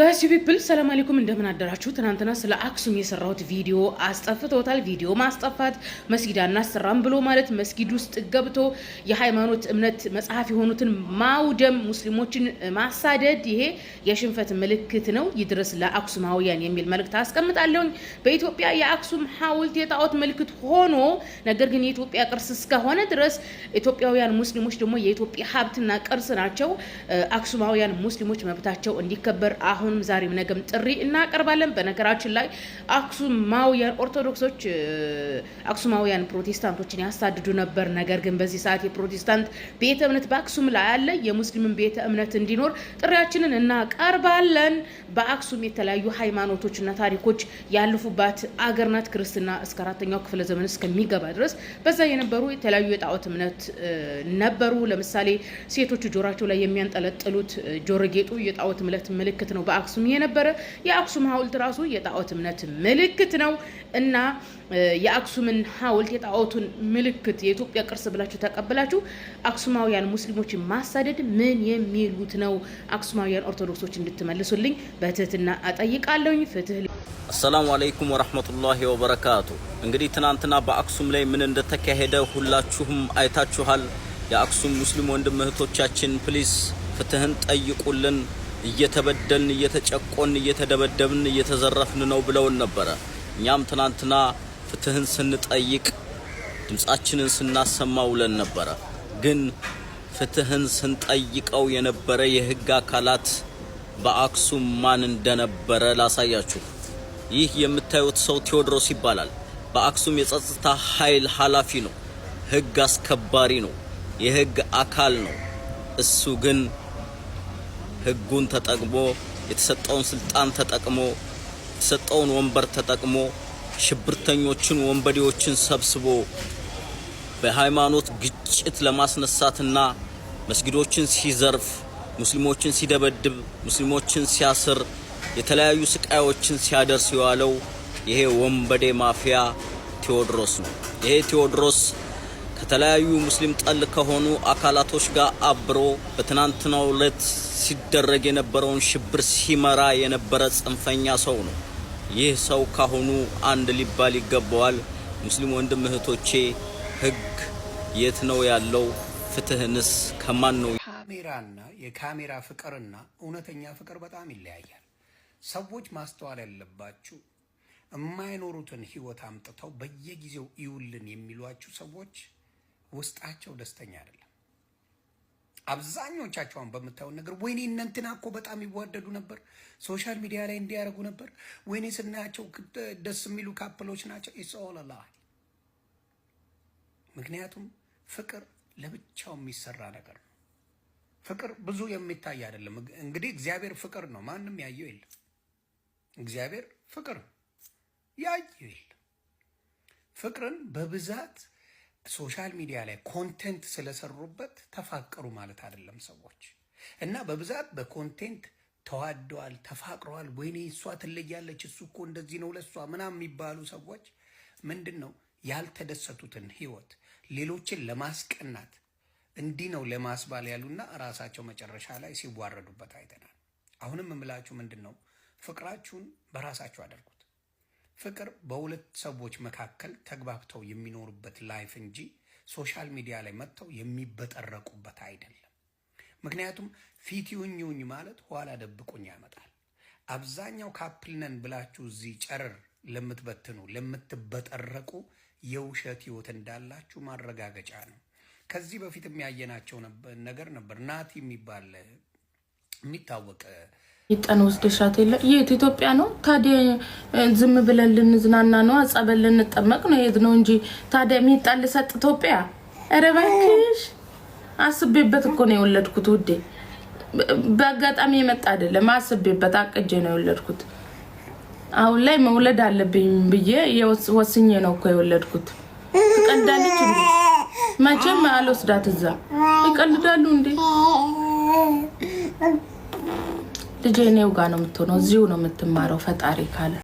ጋይስ ፒፕል ሰላም አለይኩም እንደምን አደራችሁ። ትናንትና ስለ አክሱም የሰራሁት ቪዲዮ አስጠፍቶታል። ቪዲዮ ማስጠፋት መስጊድ አናሰራም ብሎ ማለት መስጊድ ውስጥ ገብቶ የሃይማኖት እምነት መጽሐፍ የሆኑትን ማውደም፣ ሙስሊሞችን ማሳደድ ይሄ የሽንፈት ምልክት ነው። ይድረስ ለአክሱማውያን የሚል መልእክት አስቀምጣለሁ። በኢትዮጵያ የአክሱም ሐውልት የጣዖት ምልክት ሆኖ ነገር ግን የኢትዮጵያ ቅርስ እስከሆነ ድረስ ኢትዮጵያውያን ሙስሊሞች ደግሞ የኢትዮጵያ ሀብትና ቅርስ ናቸው። አክሱማውያን ሙስሊሞች መብታቸው እንዲከበር አሁንም ዛሬም ነገም ጥሪ እናቀርባለን። በነገራችን ላይ አክሱማውያን ኦርቶዶክሶች አክሱማውያን ፕሮቴስታንቶችን ያሳድዱ ነበር። ነገር ግን በዚህ ሰዓት የፕሮቴስታንት ቤተ እምነት በአክሱም ላይ አለ። የሙስሊምን ቤተ እምነት እንዲኖር ጥሪያችንን እናቀርባለን። በአክሱም የተለያዩ ሃይማኖቶችና ታሪኮች ያለፉባት አገር ናት። ክርስትና እስከ 4ኛው ክፍለ ዘመን እስከሚገባ ድረስ በዛ የነበሩ የተለያዩ የጣዖት እምነት ነበሩ። ለምሳሌ ሴቶቹ ጆራቸው ላይ የሚያንጠለጥሉት ጆሮ ጌጡ የጣዖት እምነት ምልክት ነው። በአክሱም የነበረ የአክሱም ሐውልት ራሱ የጣዖት እምነት ምልክት ነው እና የአክሱምን ሐውልት የጣዖቱን ምልክት የኢትዮጵያ ቅርስ ብላችሁ ተቀበላችሁ አክሱማውያን ሙስሊሞችን ማሳደድ ምን የሚሉት ነው? አክሱማውያን ኦርቶዶክሶች እንድትመልሱልኝ በትህትና አጠይቃለሁኝ። ፍትህ። አሰላሙ አለይኩም ወራህመቱላሂ ወበረካቱ። እንግዲህ ትናንትና በአክሱም ላይ ምን እንደተካሄደ ሁላችሁም አይታችኋል። የአክሱም ሙስሊም ወንድም እህቶቻችን ፕሊስ ፍትህን ጠይቁልን፣ እየተበደልን እየተጨቆን እየተደበደብን እየተዘረፍን ነው ብለውን ነበረ። እኛም ትናንትና ፍትህን ስንጠይቅ ድምጻችንን ስናሰማ ውለን ነበረ። ግን ፍትህን ስንጠይቀው የነበረ የህግ አካላት በአክሱም ማን እንደነበረ ላሳያችሁ። ይህ የምታዩት ሰው ቴዎድሮስ ይባላል። በአክሱም የጸጥታ ኃይል ኃላፊ ነው። ህግ አስከባሪ ነው። የህግ አካል ነው። እሱ ግን ህጉን ተጠቅሞ የተሰጠውን ስልጣን ተጠቅሞ የተሰጠውን ወንበር ተጠቅሞ ሽብርተኞችን ወንበዴዎችን ሰብስቦ በሃይማኖት ግጭት ለማስነሳትና መስጊዶችን ሲዘርፍ፣ ሙስሊሞችን ሲደበድብ፣ ሙስሊሞችን ሲያስር፣ የተለያዩ ስቃዮችን ሲያደርስ የዋለው ይሄ ወንበዴ ማፊያ ቴዎድሮስ ነው። ይሄ ቴዎድሮስ ከተለያዩ ሙስሊም ጠል ከሆኑ አካላቶች ጋር አብሮ በትናንትናው ዕለት ሲደረግ የነበረውን ሽብር ሲመራ የነበረ ጽንፈኛ ሰው ነው። ይህ ሰው ካሁኑ አንድ ሊባል ይገባዋል። ሙስሊም ወንድም እህቶቼ ህግ የት ነው ያለው? ፍትህንስ ከማን ነው? ካሜራና የካሜራ ፍቅርና እውነተኛ ፍቅር በጣም ይለያያል። ሰዎች ማስተዋል ያለባችሁ የማይኖሩትን ህይወት አምጥተው በየጊዜው ይውልን የሚሏችሁ ሰዎች ውስጣቸው ደስተኛ አይደለም። አብዛኞቻቸውን በመታወቅ ነገር ወይኔ እንትና እኮ በጣም ይዋደዱ ነበር፣ ሶሻል ሚዲያ ላይ እንዲያረጉ ነበር፣ ወይኔ ስናያቸው ደስ የሚሉ ካፕሎች ናቸው። ኢትስ ኦል አ ላይ። ምክንያቱም ፍቅር ለብቻው የሚሰራ ነገር ነው። ፍቅር ብዙ የሚታይ አይደለም። እንግዲህ እግዚአብሔር ፍቅር ነው። ማንም ያየው የለም። እግዚአብሔር ፍቅር ያየው የለም። ፍቅርን በብዛት ሶሻል ሚዲያ ላይ ኮንቴንት ስለሰሩበት ተፋቀሩ ማለት አይደለም ሰዎች። እና በብዛት በኮንቴንት ተዋደዋል፣ ተፋቅረዋል። ወይኔ እሷ ትለያለች፣ እሱ እኮ እንደዚህ ነው ለሷ ምናምን የሚባሉ ሰዎች ምንድነው ያልተደሰቱትን ህይወት ሌሎችን ለማስቀናት እንዲህ ነው ለማስባል ያሉና ራሳቸው መጨረሻ ላይ ሲዋረዱበት አይተናል። አሁንም እምላችሁ ምንድነው ፍቅራችሁን በራሳችሁ አድርጉት። ፍቅር በሁለት ሰዎች መካከል ተግባብተው የሚኖሩበት ላይፍ እንጂ ሶሻል ሚዲያ ላይ መጥተው የሚበጠረቁበት አይደለም። ምክንያቱም ፊት ይሁኝ ማለት ኋላ ደብቁኝ ያመጣል። አብዛኛው ካፕል ነን ብላችሁ እዚህ ጨረር ለምትበትኑ ለምትበጠረቁ የውሸት ህይወት እንዳላችሁ ማረጋገጫ ነው። ከዚህ በፊት የሚያየናቸው ነገር ነበር። ናቲ የሚባል የሚታወቅ ይጣን ወስደሻት የለ የት ኢትዮጵያ ነው ታዲያ? ዝም ብለን ልንዝናና ነው፣ አጸበል ልንጠመቅ ነው የት ነው እንጂ ታዲያ ሚጣል ሰጥ ኢትዮጵያ? ኧረ እባክሽ አስቤበት እኮ ነው የወለድኩት ውዴ። በአጋጣሚ የመጣ አይደለም፣ አስቤበት አቅጄ ነው የወለድኩት። አሁን ላይ መውለድ አለብኝ ብዬ ወስኜ ነው እኮ የወለድኩት። ትቀልዳለች እንዴ? መቼም አልወስዳት እዛ ይቀልዳሉ እንዴ? ልጄ ነው ጋር ነው የምትሆነው፣ እዚሁ ነው የምትማረው ፈጣሪ ካለ